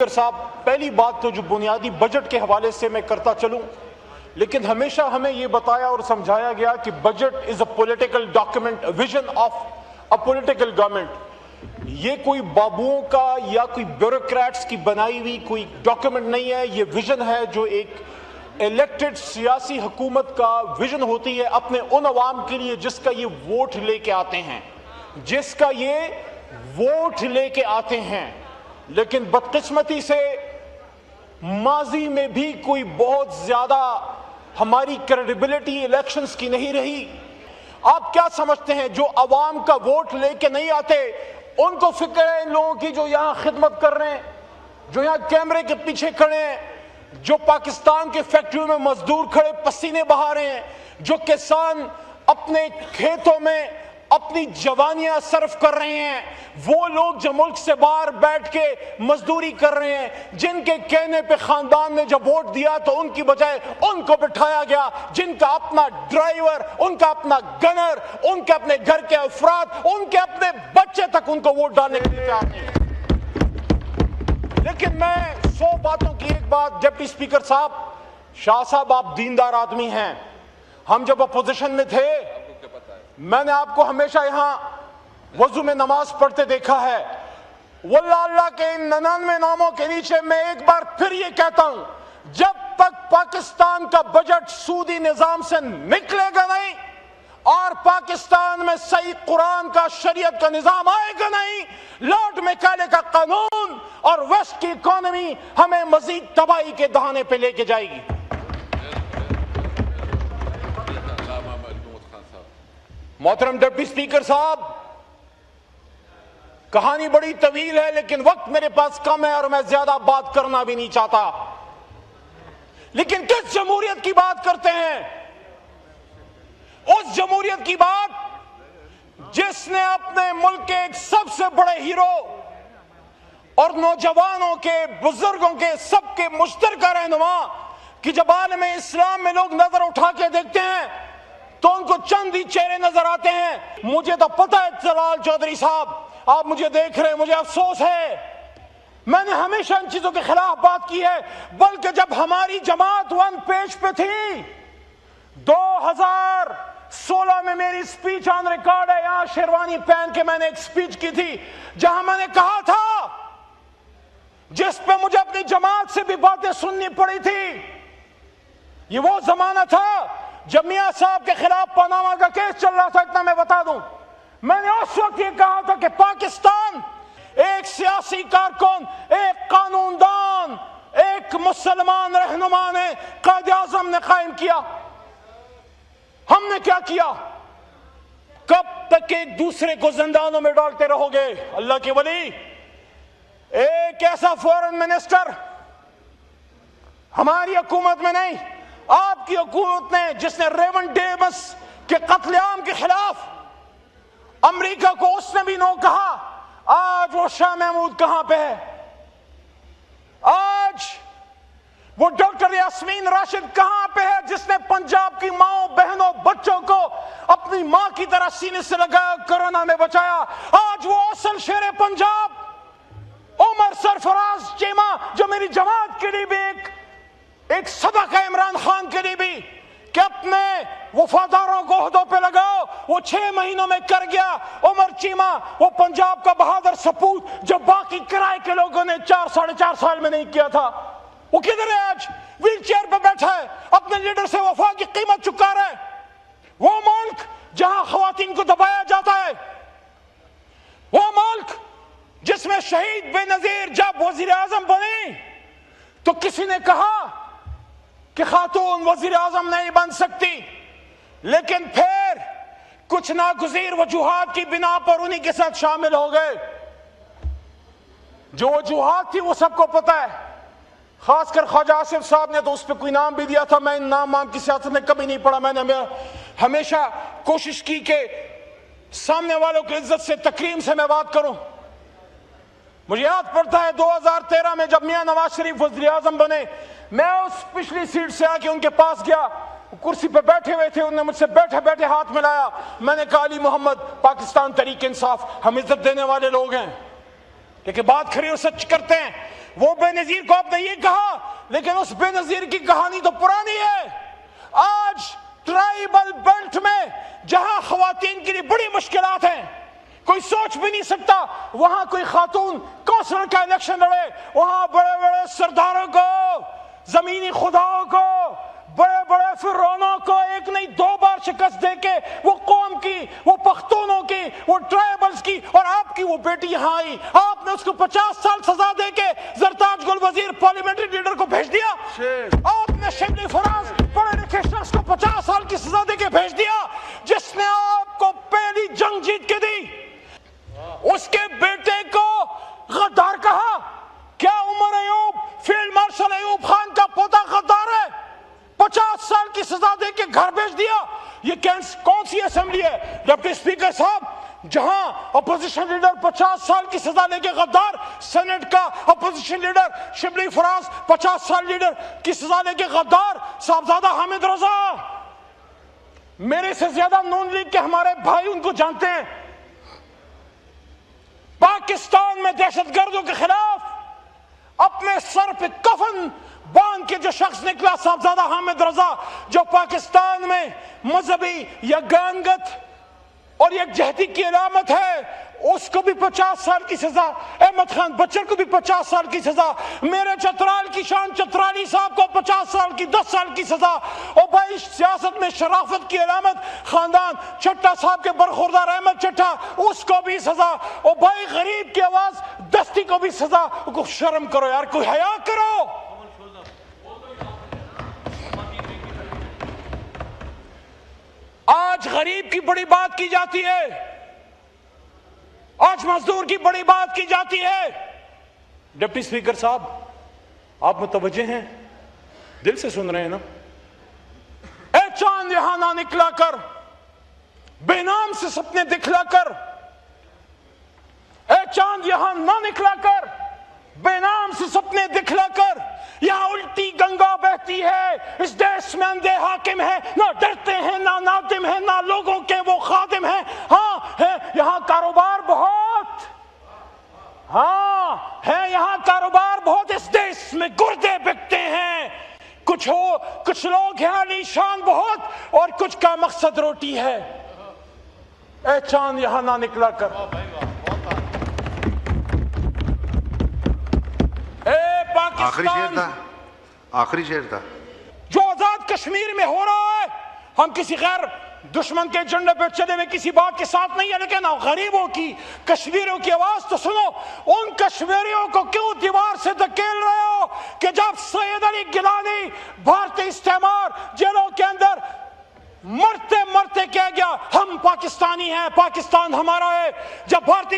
صاحب، پہلی بات تو جو بنیادی بجٹ کے حوالے سے میں کرتا چلوں، لیکن ہمیشہ ہمیں یہ بتایا اور سمجھایا گیا کہ budget is a political document, vision of a political government. یہ کوئی بابوؤں کا یا کوئی بیوروکریٹس کی بنائی ہوئی کوئی ڈاکیومنٹ نہیں ہے، یہ ویژن ہے جو ایک الیکٹڈ سیاسی حکومت کا ویژن ہوتی ہے اپنے ان عوام کے لیے جس کا یہ ووٹ لے کے آتے ہیں، لیکن بدقسمتی سے ماضی میں بھی کوئی بہت زیادہ ہماری کریڈیبلٹی الیکشنز کی نہیں رہی۔ آپ کیا سمجھتے ہیں جو عوام کا ووٹ لے کے نہیں آتے ان کو فکر ہے ان لوگوں کی جو یہاں خدمت کر رہے ہیں، جو یہاں کیمرے کے پیچھے کھڑے ہیں، جو پاکستان کے فیکٹریوں میں مزدور کھڑے پسینے بہا رہے ہیں، جو کسان اپنے کھیتوں میں اپنی جوانیاں صرف کر رہے ہیں، وہ لوگ جو ملک سے باہر بیٹھ کے مزدوری کر رہے ہیں، جن کے کہنے پہ خاندان نے جب ووٹ دیا تو ان کی بجائے ان کو بٹھایا گیا، جن کا اپنا ڈرائیور، ان کا اپنا گنر، ان کے اپنے گھر کے افراد، ان کے اپنے بچے تک ان کو ووٹ ڈالنے کے لیے تیار نہیں۔ لیکن میں 100 باتوں کی ایک بات، ڈپٹی اسپیکر صاحب، شاہ صاحب آپ دیندار آدمی ہیں، ہم جب اپوزیشن میں تھے میں نے آپ کو ہمیشہ یہاں وضو میں نماز پڑھتے دیکھا ہے۔ واللہ اللہ کے ان 99 ناموں کے نیچے میں ایک بار پھر یہ کہتا ہوں، جب تک پاکستان کا بجٹ سودی نظام سے نکلے گا نہیں اور پاکستان میں صحیح قرآن کا شریعت کا نظام آئے گا نہیں، لارڈ میکالے کا قانون اور ویسٹ کی اکانومی ہمیں مزید تباہی کے دہانے پہ لے کے جائے گی۔ محترم ڈپٹی اسپیکر صاحب، کہانی بڑی طویل ہے لیکن وقت میرے پاس کم ہے اور میں زیادہ بات کرنا بھی نہیں چاہتا، لیکن کس جمہوریت کی بات کرتے ہیں؟ اس جمہوریت کی بات جس نے اپنے ملک کے ایک سب سے بڑے ہیرو اور نوجوانوں کے، بزرگوں کے، سب کے مشترکہ رہنما کہ جب عالم اسلام میں لوگ نظر اٹھا کے دیکھتے ہیں تو ان کو چند ہی چہرے نظر آتے ہیں۔ مجھے تو پتہ ہے جلال چودھری صاحب، آپ مجھے دیکھ رہے ہیں، مجھے افسوس ہے، میں نے ہمیشہ ان چیزوں کے خلاف بات کی ہے، بلکہ جب ہماری جماعت 1 پیج پہ تھی، 2016 میں میری سپیچ آن ریکارڈ ہے، یہاں شیروانی پہن کے میں نے ایک سپیچ کی تھی جہاں میں نے کہا تھا، جس پہ مجھے اپنی جماعت سے بھی باتیں سننی پڑی تھی، یہ وہ زمانہ تھا جب میاں صاحب کے خلاف پاناما کا کیس چل رہا تھا، اتنا میں بتا دوں، میں نے اس وقت یہ کہا تھا کہ پاکستان ایک سیاسی کارکن، ایک قانون دان، ایک مسلمان رہنما نے، قائد اعظم نے قائم کیا۔ ہم نے کیا کیا؟ کب تک ایک دوسرے کو زندانوں میں ڈالتے رہو گے؟ اللہ کے ولی، ایک ایسا فورن منسٹر ہماری حکومت میں نہیں، آپ کی حکومت نے، جس نے ریون ڈیمس کے قتل عام کے خلاف امریکہ کو اس نے بھی نو کہا، آج وہ شاہ محمود کہاں پہ ہے؟ آج وہ ڈاکٹر یاسمین راشد کہاں پہ ہے جس نے پنجاب کی ماؤں، بہنوں، بچوں کو اپنی ماں کی طرح سینے سے لگایا، کورونا میں بچایا؟ آج وہ اصل شیر پنجاب عمر سرفراز چیمہ، جو میری جماعت کے لیے بھی ایک صدقہ ہے، عمران خان کے لیے بھی، کہ اپنے وفاداروں کو عہدوں پہ لگاؤ، وہ 6 مہینوں میں کر گیا۔ عمر چیمہ، وہ پنجاب کا بہادر سپوت جو باقی کرائے کے لوگوں نے 4-4.5 سال میں نہیں کیا تھا، وہ کدھر ہے؟ آج ویل چیئر پہ بیٹھا ہے، اپنے لیڈر سے وفا کی قیمت چکا رہا ہے۔ وہ ملک جہاں خواتین کو دبایا جاتا ہے، وہ ملک جس میں شہید بے نظیر جب وزیر اعظم بنی تو کسی نے کہا کہ خاتون وزیر اعظم نہیں بن سکتی، لیکن پھر کچھ ناگزیر وجوہات کی بنا پر انہی کے ساتھ شامل ہو گئے۔ جو وجوہات تھی وہ سب کو پتہ ہے، خاص کر خواجہ آصف صاحب نے تو اس پہ کوئی نام بھی دیا تھا، میں ان نام کی سیاست میں کبھی نہیں پڑھا، میں نے ہمیشہ کوشش کی کہ سامنے والوں کی عزت سے، تکریم سے میں بات کروں۔ مجھے یاد پڑتا ہے 2013 میں جب میاں نواز شریف وزیر اعظم بنے، میں اس پچھلی سیٹ سے آ کے ان کے پاس گیا، کرسی پہ بیٹھے ہوئے تھے، انہوں نے مجھ سے بیٹھے بیٹھے ہاتھ ملایا، میں نے کہا علی محمد، پاکستان تحریک انصاف، ہم عزت دینے والے لوگ ہیں، لیکن بات کھری اور سچ کرتے ہیں۔ وہ بے نظیر کو آپ نے یہ کہا، لیکن اس بے نظیر کی کہانی تو پرانی ہے۔ آج ٹرائبل بیلٹ میں جہاں خواتین کے لیے بڑی مشکلات ہیں، کوئی سوچ بھی نہیں سکتا وہاں کوئی خاتون کونسلر کا الیکشن لڑے، وہاں بڑے بڑے سرداروں کو، زمینی خداؤں کو، بڑے بڑے فرعونوں کو ایک نہیں دو بار شکست دے کے وہ قوم کی، وہ پختونوں کی، وہ ٹرائبلز کی، اور آپ کی وہ بیٹی یہاں آئی، آپ نے اس کو 50 سال سزا دے کے زرتاج گل وزیر پارلیمنٹری لیڈر کو بھیج دیا۔ آپ نے شبلی فراز پڑھے لکھے شخص کو 50 سال کی سزا دے کے بھیج دیا، جس نے آپ کو پہلی جنگ جیت کے دی۔ اس کے بیٹے کو غدار کہا۔ کیا عمر ایوب، فیلڈ مارشل ایوب خان کا پوتا غدار ہے؟ 50 سال کی سزا دے کے گھر بھیج دیا۔ یہ کون سی اسمبلی ہے ڈپٹی اسپیکر صاحب جہاں اپوزیشن لیڈر 50 سال کی سزا لے کے غدار، سینٹ کا اپوزیشن لیڈر شبلی فراز 50 سال لیڈر کی سزا لے کے غدار، صاحبزادہ حامد رضا میرے سے زیادہ نون لیگ کے ہمارے بھائی ان کو جانتے ہیں۔ پاکستان میں دہشت گردوں کے خلاف اپنے سر پہ کفن باندھ کے جو شخص نکلا، صاحبزادہ حامد رضا، جو پاکستان میں مذہبی یگانگت اور یکجہتی کی علامت ہے، اس کو بھی 50 سال کی سزا، احمد خان بچر کو بھی 50 سال کی سزا، میرے چترال کی شان چترالی صاحب کو 50 سال کی 10 سال کی سزا، اور بھائی سیاست میں شرافت کی علامت خاندان چٹھا صاحب کے برخوردار احمد چٹھا، اس کو بھی سزا، اور بھائی غریب کی آواز دستی کو بھی سزا۔ کو شرم کرو یار، کوئی حیا کرو۔ آج غریب کی بڑی بات کی جاتی ہے، آج مزدور کی بڑی بات کی جاتی ہے۔ ڈپٹی اسپیکر صاحب آپ متوجہ ہیں، دل سے سن رہے ہیں نا؟ اے چاند یہاں نہ نکلا کر، بے نام سے سپنے دکھلا کر، اے چاند یہاں نہ نکلا کر، بے نام سے سپنے دکھلا کر، یہاں الٹی گنگا بہتی ہے، اس دیش میں اندھے حاکم ہیں، نہ ڈرتے ہیں نہ نادم ہیں، نہ لوگوں کے وہ خادم ہیں۔ ہاں ہے یہاں کاروبار بہت، ہاں ہے یہاں کاروبار بہت، اس دیش میں گردے بکتے ہیں، کچھ لوگ ہیں علی شان بہت، اور کچھ کا مقصد روٹی ہے۔ اے چاند یہاں نہ نکلا کر، آخری شعر تھا جو آزاد کشمیر میں ہو رہا ہے۔ ہم کسی غیر دشمن کے ایجنڈے پہ چلے ہوئے کسی بات کے ساتھ نہیں ہے، لیکن غریبوں کی، کشمیریوں کی آواز تو سنو۔ ان کشمیریوں کو کیوں دیوار سے دھکیل رہے ہو کہ جب سید علی گیلانی بھارتی استعمار جیلوں کے اندر مرتے مرتے کہہ گیا ہم پاکستانی ہیں، پاکستان ہمارا ہے، جب بھارتی